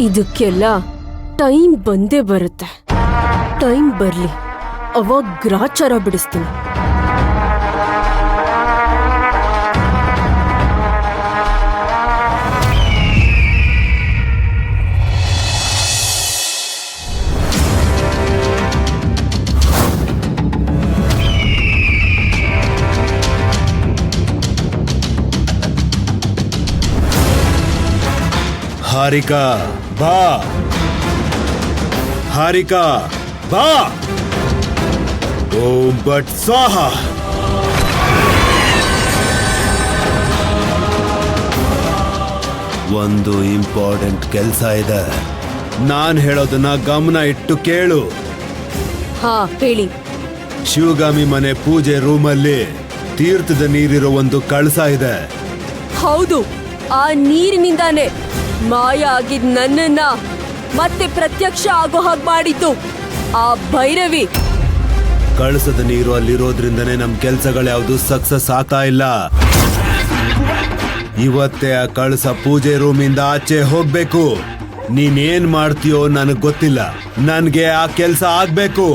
ಇದಕ್ಕೆಲ್ಲ ಟೈಮ್ ಬಂದೇ ಬರುತ್ತೆ. ಟೈಮ್ ಬರ್ಲಿ, ಅವಾಗ ಗ್ರಾಚಾರ ಬಿಡಿಸ್ತೀನಿ. ಹಾರಿಕಾ ಬಾ, ಹಾರಿಕಾ ಬಾ. ಓಂ ಭಟ್ ಸ್ವಾಹ. ಒಂದು ಇಂಪಾರ್ಟೆಂಟ್ ಕೆಲಸ ಇದೆ, ನಾನ್ ಹೇಳೋದನ್ನ ಗಮನ ಇಟ್ಟು ಕೇಳು. ಹಾ, ಹೇಳಿ. ಶಿವಗಾಮಿ ಮನೆ ಪೂಜೆ ರೂಮಲ್ಲಿ ತೀರ್ಥದ ನೀರಿರೋ ಒಂದು ಕಳಸ ಇದೆ. ಹೌದು, ಆ ನೀರಿನಿಂದಾನೆ ಮಾಯ ಆಗಿದ್ ನನ್ನನ್ನ ಮತ್ತೆ ಪ್ರತ್ಯಕ್ಷ ಆಗೋ ಹಾಗೆ ಮಾಡಿದ್ದು ಆ ಭೈರವಿ. ಕಳಸದ ನೀರು ಅಲ್ಲಿರೋದ್ರಿಂದನೇ ನಮ್ ಕೆಲ್ಸಗಳ್ಯಾವ್ದು ಸಕ್ಸಸ್ ಆಗ್ತಾ ಇಲ್ಲ. ಇವತ್ತೇ ಆ ಕಳಸ ಪೂಜೆ ರೂಮಿಂದ ಆಚೆ ಹೋಗ್ಬೇಕು. ನೀನೇನ್ ಮಾಡ್ತೀಯೋ ನನಗ್ ಗೊತ್ತಿಲ್ಲ, ನನ್ಗೆ ಆ ಕೆಲ್ಸ ಆಗ್ಬೇಕು.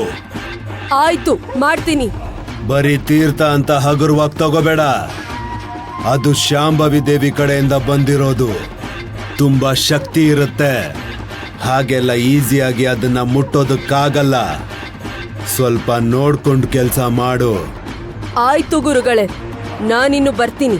ಆಯ್ತು, ಮಾಡ್ತೀನಿ. ಬರೀ ತೀರ್ಥ ಅಂತ ಹಗುರವಾಗಿ ತಗೋಬೇಡ, ಅದು ಶಾಂಭವಿ ದೇವಿ ಕಡೆಯಿಂದ ಬಂದಿರೋದು. ತುಂಬಾ ಶಕ್ತಿ ಇರುತ್ತೆ, ಹಾಗೆಲ್ಲ ಈಸಿಯಾಗಿ ಅದನ್ನ ಮುಟ್ಟೋದಕ್ಕಾಗಲ್ಲ. ಸ್ವಲ್ಪ ನೋಡ್ಕೊಂಡು ಕೆಲಸ ಮಾಡು. ಆಯ್ತು ಗುರುಗಳೇ, ನಾನಿನ್ನು ಬರ್ತೀನಿ.